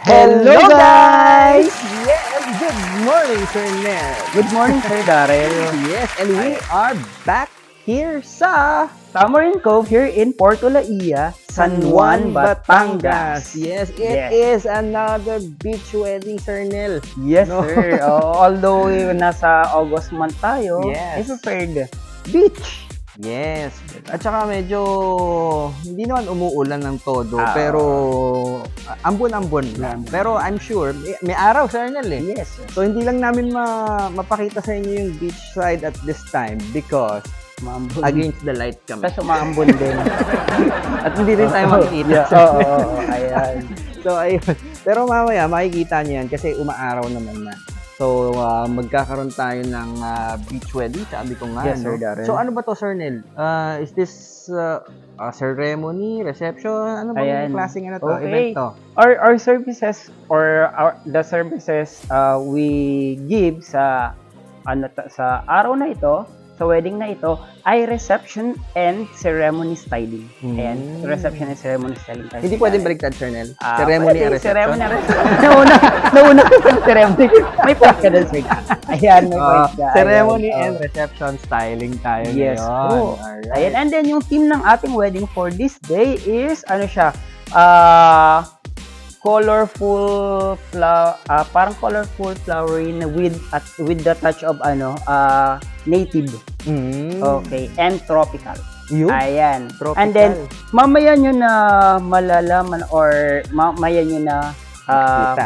Hello guys! Yes, good morning, Sir Ned. Good morning, Sir Daryl. Yes, and we are back here sa Tamarind Cove here in Porto Laia, San Juan, Batangas. Yes, it Yes. is another beach wedding, Sir Nel. Yes, No. sir. Although nasa August month tayo, Yes. I preferred beach. Yes. At saka medyo hindi naman umuulan ng todo, Ah. pero ambon-ambon lang. Pero I'm sure may araw, Sir Nel eh. Yes, sir. So hindi lang namin mapakita sa inyo yung beach side at this time because Maambon. against the light kami. Tapos umaambon din. At hindi rin tayo makikita. Oo, ayan. So, ayun. Pero mamaya, makikita niyo yan kasi umaaraw naman na. So, magkakaroon tayo ng beach wedding, sabi ko nga. Yes, no? Sir Darren. So, ano ba to, Sir Nel? Is this ceremony, reception? Ano ba Ayan. yung klaseng ano to, event Okay. to? Our services or the services we give sa sa araw na ito, sa wedding na ito, ay reception and ceremony styling. Ayan, reception and ceremony styling. Hindi pwedeng baliktad, Sir Nel. Ah, Ceremony pwede, and reception. Ceremony and reception. nauna ko yung ceremony. May point ka doon, sir. Ayan, may point ka. Ceremony Ayan, and reception styling tayo Yes, ngayon. true. Alright. Ayan, and then yung theme ng ating wedding for this day is, ano siya, colorful parang colorful flowering with the touch of native. Okay, and tropical. Yun. Ayan. Tropical. And then mamaya nyo na malalaman or mamaya nyo na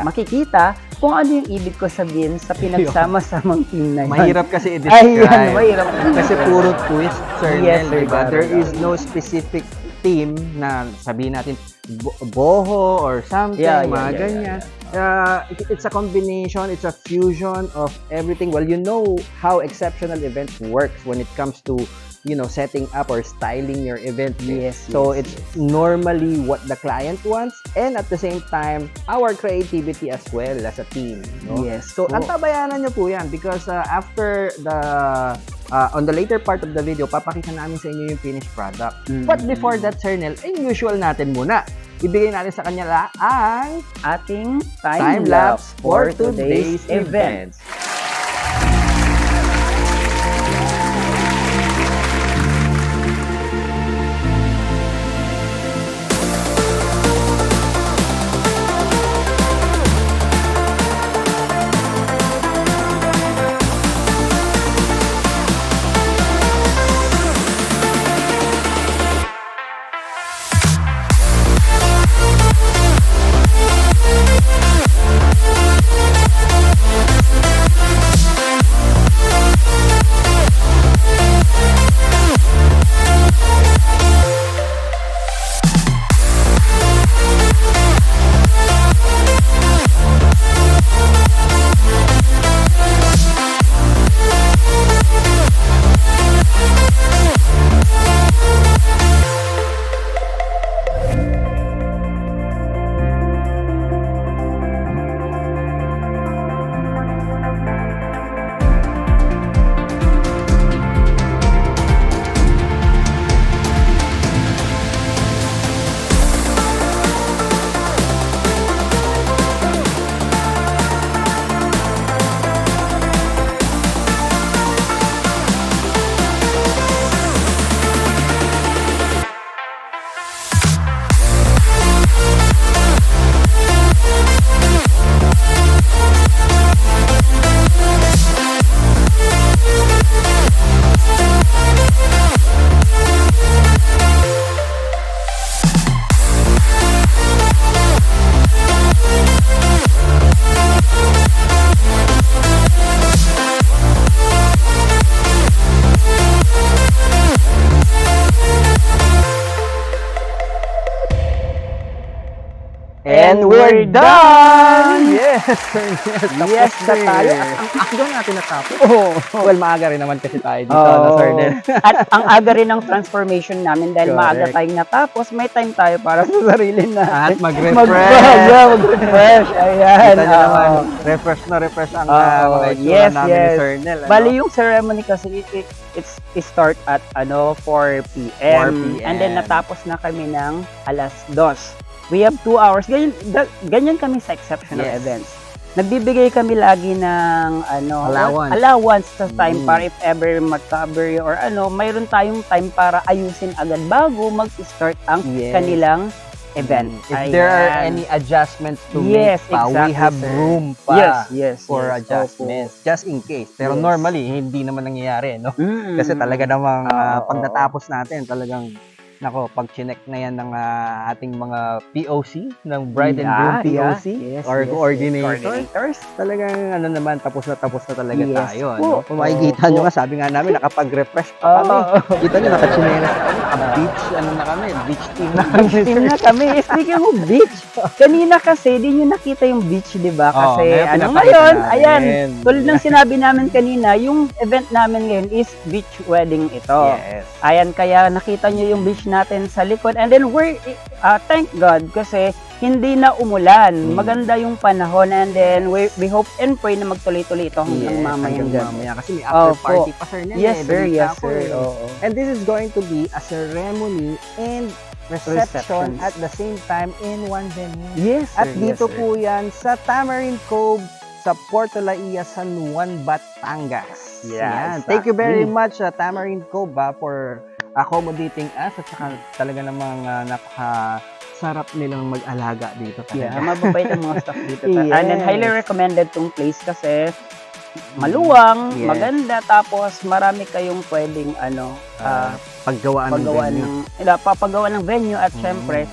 makikita kung ano yung ibig ko sabihin sa pinagsama-samang team na yun. Mahirap kasi i-describe. Ayan, mahirap. Kasi puro twist, Sir Yes, Nel, Sir diba? Darren. There is no specific team na sabihin natin boho or something, Yeah, mga yeah, ganyan. It's a combination, it's a fusion of everything. Well, you know how exceptional events works when it comes to, setting up or styling your event. Yes, So yes, it's normally what the client wants and at the same time, our creativity as well as a team. No? Yes. So, po. antabayanan nyo po yan because after on the later part of the video, papakita namin sa inyo yung finished product. But before that, Sir Nel, usual natin muna. Ibigay natin sa kanya ang Ating time-lapse for today's event. And we're done! Yes, Sir Nel. Yes, na tayo. Ang akdo natin natapos. Oh. Well, maaga rin naman kasi tayo dito, Oh. Sir Nel. At ang aga rin ng transformation namin dahil maaga Correct. tayong natapos, may time tayo para sa sarili natin. At mag-refresh. Mag-refresh. Ayan. Kita nyo oo. naman, refresh na refresh ang Oo, mga itsura yes, namin yes. ni Sir Nel. ano? Bali yung ceremony kasi it start at 4 p.m. 4 p.m. And then natapos na kami ng 2:00. We have 2 hours. Ganyan kami sa exceptional Yes. events. Nagbibigay kami lagi ng Allowance. sa time para if ever mag-cover or mayroon tayong time para ayusin agad bago mag-start ang Yes. kanilang event. If there are Ayan. any adjustments to Yes, make pa, we exactly, have sir. room pa Yes, for yes. adjustments. Just in case. Pero Yes. normally, hindi naman nangyayari, no? Mm. Kasi talaga namang Oo, pag natapos natin, talagang pag chinek na yan ng ating mga POC, ng bride and groom POC, or coordinators, talagang tapos na talaga Yes tayo. po. No? Kung makikita nyo nga, sabi nga namin, nakapag-refresh pa kami. Kita nyo, nakachinelas na kami, naka-beach, beach team na kami. Team na kami. Speaking of beach, kanina kasi, di nyo nakita yung beach, di ba? Kasi, ngayon, ngayon, pinapakita ayan, namin. tulad ng sinabi namin kanina, yung event namin ngayon is beach wedding ito. Yes. Ayan, kaya nakita nyo yung beach natin sa likod. And then, thank God, kasi hindi na umulan. Maganda yung panahon. And then, we hope and pray na magtuloy-tuloy ito hanggang mamayang gabi. Kasi may after party pa, sir. Yes, sir. Balita Yes, ko, sir. eh. Oo. And this is going to be a ceremony and reception Receptions. at the same time in one venue. Yes, sir. At dito yes, sir. po yan sa Tamarind Cove sa Puerto Laia, San Juan, Batangas. Yes, Yan. Thank you very exactly. much Tamarind Cove for accommodating us at saka talaga namang napaka-sarap nilang mag-alaga dito. Yeah, Talaga. mababait ang mga staff dito. Yes. And then, highly recommended tong place kasi maluwang, Yes. maganda, tapos marami kayong pwedeng Paggawaan ng paggawa venue. papagawa ng venue at syempre,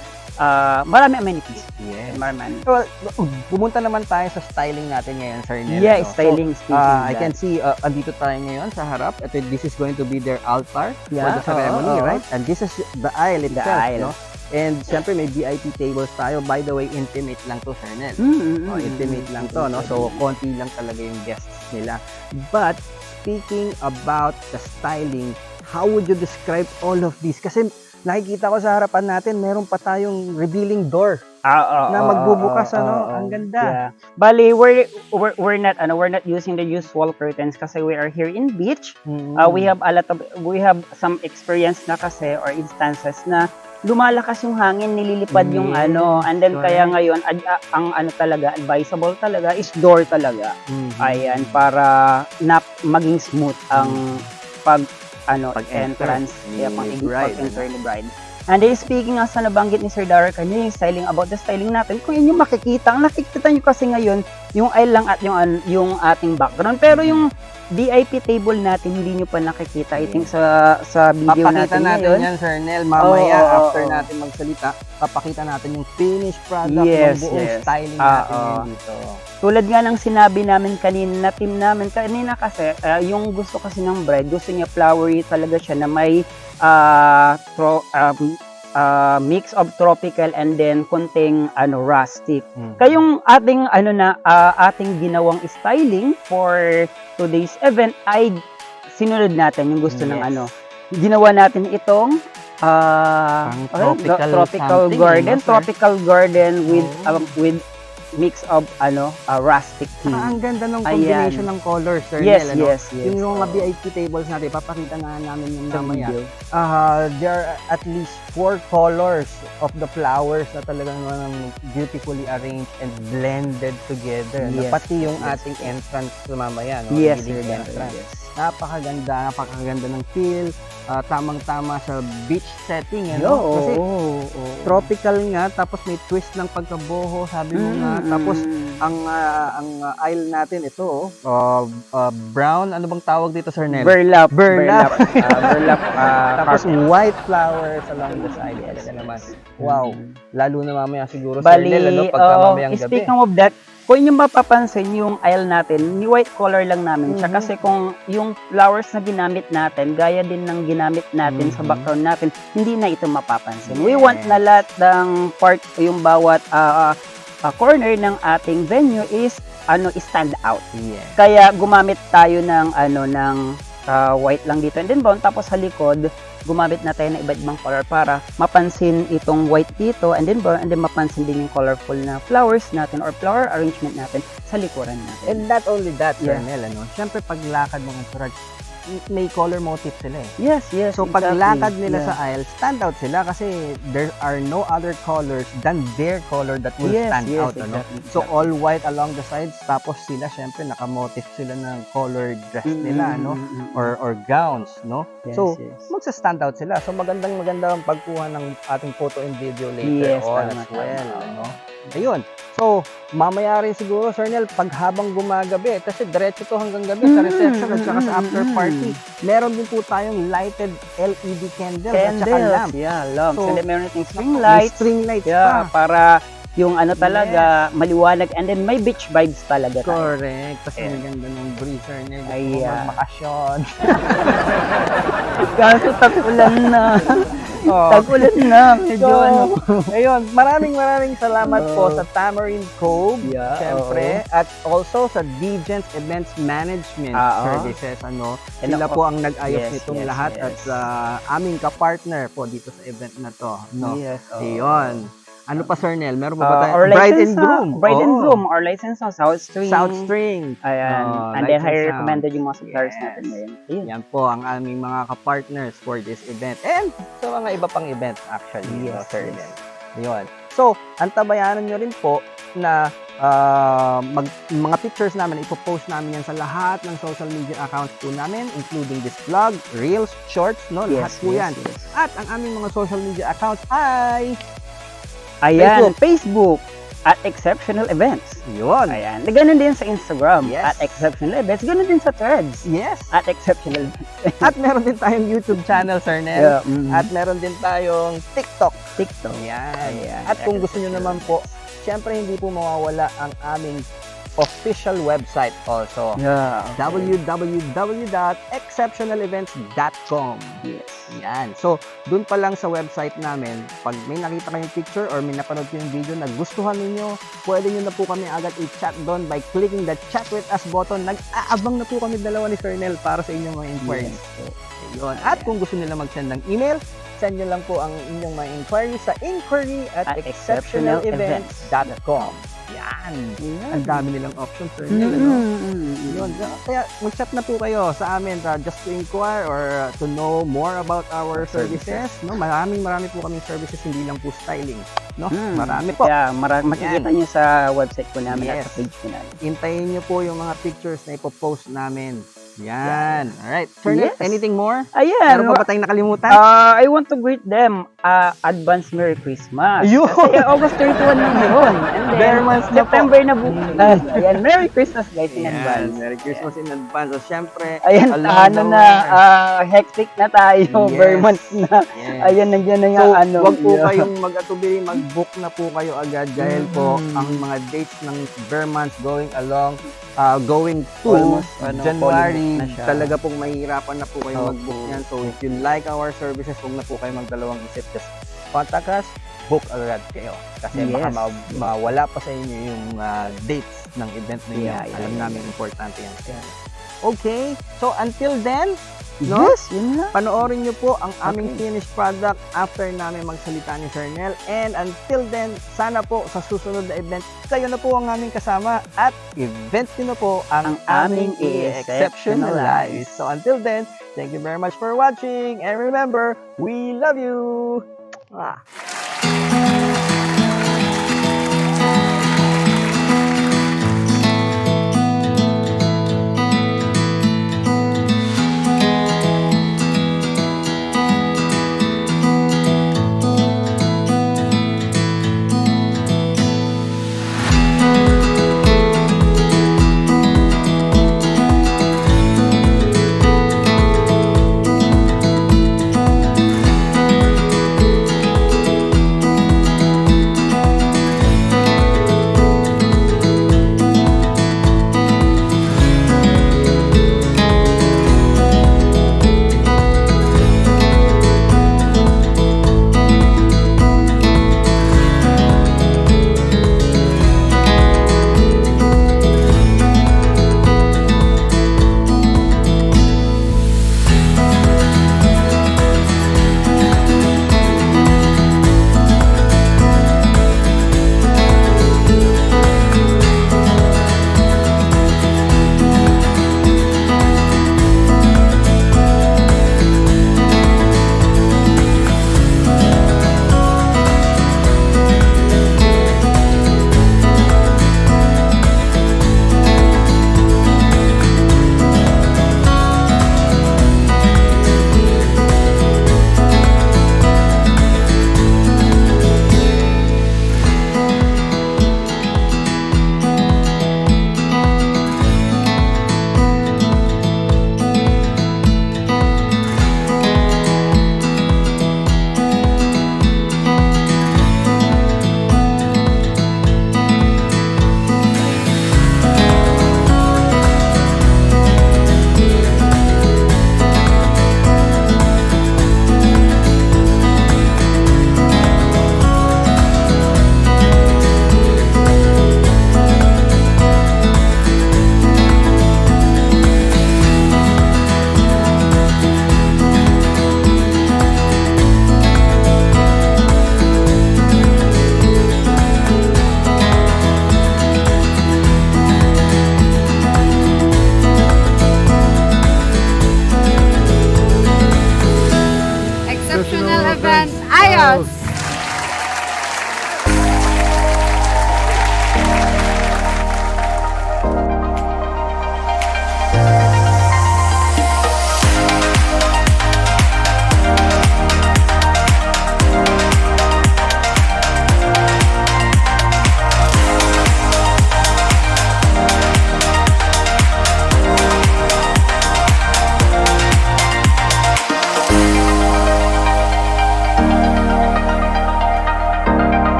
marami amenities. Yes. Marami. Well, pumunta naman tayo sa styling natin ngayon, Sir Nel. Yeah, So, styling. speaking I of can that. see, andito tayo ngayon sa harap. Ito, this is going to be their altar for Yeah, the ceremony, oo. right? And this is the aisle The itself, aisle. no? And syempre may VIP tables tayo. By the way, intimate lang to, Sir Nel. Intimate lang to, no? So, konti lang talaga yung guests nila. But, speaking about the styling, how would you describe all of this? Kasi nakikita ko sa harapan natin, meron pa tayong revealing door. Na magbubukas, ang ganda. Yeah. Bali, we're not using the usual curtains kasi we are here in beach. We have some experience na kasi or instances na lumalakas yung hangin, nililipad yung Yes, and then correct. kaya ngayon ang talaga advisable talaga is door talaga. Ayan, para maging smooth ang entrance, kaya pag-enter ni bride. And then speaking sa nabanggit ni Sir Dara kanina, yung styling, about the styling natin, kung yun yung makikita, ang nakikita nyo kasi ngayon, yung aisle lang at yung ating background. Pero yung VIP table natin, hindi nyo pa nakikita. I think sa video Papakita natin natin ngayon. yan, Sir Nel. Mamaya, Oo, after oo. natin magsalita, papakita natin yung finished product Yes, ng buong yes. styling natin Oo. ngayon dito. Tulad nga ng sinabi namin kanina, na team namin kanina kasi, yung gusto kasi ng bride, gusto niya flowery talaga siya na may mix of tropical and then konting rustic. Kayong ating ating ginawang styling for today's event ay sinunod natin yung gusto ng Yes. Ginawa natin itong tropical something, garden, sir? tropical garden with Oh. with mix of rustic theme. Ang ganda ng Ayan. combination ng colors, Sir Yes, Nel. yes, yes. Yung mga Oo. VIP tables natin, papakita nga namin yung Sa mamaya. video. There are at least 4 colors of the flowers na talagang beautifully arranged and blended together. Yes, Pati yung yes, ating entrance mamaya, no? Yes, Revealing sir. entrance. Yes. Napakaganda ng feel. Tamang-tama sa beach setting, Kasi tropical nga, tapos may twist ng pagkaboho, sabi mo nga. Tapos, ang aisle natin, ito, brown, ano bang tawag dito, Sir Nel? burlap. Burlap. Burlap. Tapos carpet. white flowers along the side. Talaga naman. Wow. Lalo na mamaya siguro, Bali, Sir Nel, pagka mamayang gabi. speaking of that, kung inyo mapapansin yung aisle natin, ni white color lang namin siya. Kasi kung yung flowers na ginamit natin, gaya din ng ginamit natin sa background natin, hindi na ito mapapansin. We want na lahat ng part, yung bawat corner ng ating venue is stand out. Yes. Kaya gumamit tayo ng white lang dito and then brown, tapos sa likod gumamit na tayo ng iba't ibang color para mapansin itong white dito and then brown, and then mapansin din yung colorful na flowers natin or flower arrangement natin sa likuran natin. And not only that, Sir Yeah. Nel, syempre paglakad ng entourage, may color motif sila eh. Yes, yes. So, exactly. paglakad nila Yeah. sa aisle, stand out sila kasi there are no other colors than their color that will Yes, stand yes, out. Ano? exactly, So, exactly. all white along the sides, tapos sila, syempre, nakamotif sila ng colored dress nila, no? Or gowns, no? Yes, So, yes. magsa-stand out sila. So, maganda ang pagkuha ng ating photo and video later Yes, on tama, as well. tama. Ano? Ayun. So, mamaya rin siguro, Sir Nel, pag habang gumagabi, kasi diretso to hanggang gabi sa reception at saka sa after party, meron din po tayong lighted LED candles at saka Candles, lamp. yeah, lamp. So, So, meron nating string May lights. string lights Yeah, pa. para yung ano talaga, maliwanag. And then, may beach vibes talaga tayo. Correct. Kasi Yeah. ang ganda ng breeze, Sir Nel. Ay, Gusto ko yeah. magbakasyon. Kaso tag-ulan na. Oh. Tag-ulan na. Medyo So, ano. Ayun, maraming salamat po sa Tamarind Cove, Yeah, syempre, at also sa Dgens Events Management Oo. Services. And Sila ako- po ang nag-ayos Yes, nitong yes, lahat yes. at sa aming kapartner po dito sa event na to. No? Yes, oo. Ayun. Ano pa, Sir Nel? Meron pa ba tayo? Our Bride license and groom. Bride and Oo. groom. Our license sa South String. South String. Ayan. Oh, And then, lights and highly sound. recommended yung mga suppliers Yes. natin ngayon. Ayun. Yan po ang aming mga kapartners for this event. And sa mga iba pang event actually. Yes, Sir yes. Nel. Ayun. So, antabayanan nyo rin po na mga pictures namin, ipopost namin yan sa lahat ng social media accounts po namin, including this vlog, reels, shorts, no? Lahat po yan. yes. At ang aming mga social media accounts ay Ayan, Facebook at Exceptional Events. yun. Ayan. Ganun din sa Instagram Yes. at Exceptional Events. Ganun din sa Threads Yes. at Exceptional Events. At meron din tayong YouTube channel, Sir Nel. Yeah, mhm. At meron din tayong TikTok. TikTok. Yan. Ayan. At kung gusto nyo naman po, syempre hindi po mawawala ang aming official website also. Yeah. www.exceptionalevents.com. Yes. Yan. So, dun pa lang sa website namin, pag may nakita kayong picture or may napanood kayong video na gustuhan ninyo, pwede nyo na po kami agad i-chat doon by clicking the chat with us button. Nag-aabang na po kami dalawa ni Sir Nel para sa inyong mga inquiries. Yun. At kung gusto nila mag-send ng email, send nyo lang po ang inyong mga inquiries sa inquiry@exceptionalevents.com. Yan. Ang dami nilang options, Sir Nel. Ano? Yun. Kaya mag-chat na po kayo sa amin just to inquire or to know more about our services. No, marami po kaming services, hindi lang po styling. No? Marami po. Yeah, makikita nyo sa website po namin at Yes. sa page po namin. Hintayin nyo po yung mga pictures na ipopost namin. Yan. Alright. Sir Nel, Yes. anything more? Ayan. Meron pa ba tayong nakalimutan? I want to greet them advance Merry Christmas. Ayun. Kasi August 31 lang yun. And then, Bare months na po. September na bukas. Ayan, Merry Christmas guys in advance. Merry Christmas in advance. So, syempre, Ayan, along ano the na, way. hectic na tayo. Yes. Bare months na. Yes. Ayan, nandiyan na So, yung ano. wag po yeah. kayong mag-atubili, mag-book na po kayo agad dahil po ang mga dates ng bare months going to Almost, January, na siya. talaga pong mahihirapan na po kayo Opo. mag-book niyan. So, if you like our services, huwag na po kayo magdalawang isip. Just contact us, book agad kayo. Kasi baka Yes. mawala pa sa inyo yung dates ng event ninyo. Yeah, Alam yeah. namin, importante yan. Okay, so until then, no? Yes, yun na. Panoorin nyo po ang aming Okay. finished product after namin magsalita ni Sir Nel. And until then, sana po sa susunod na event, kayo na po ang aming kasama at event nyo na po ang aming i-exceptionalize. So until then, thank you very much for watching. And remember, we love you!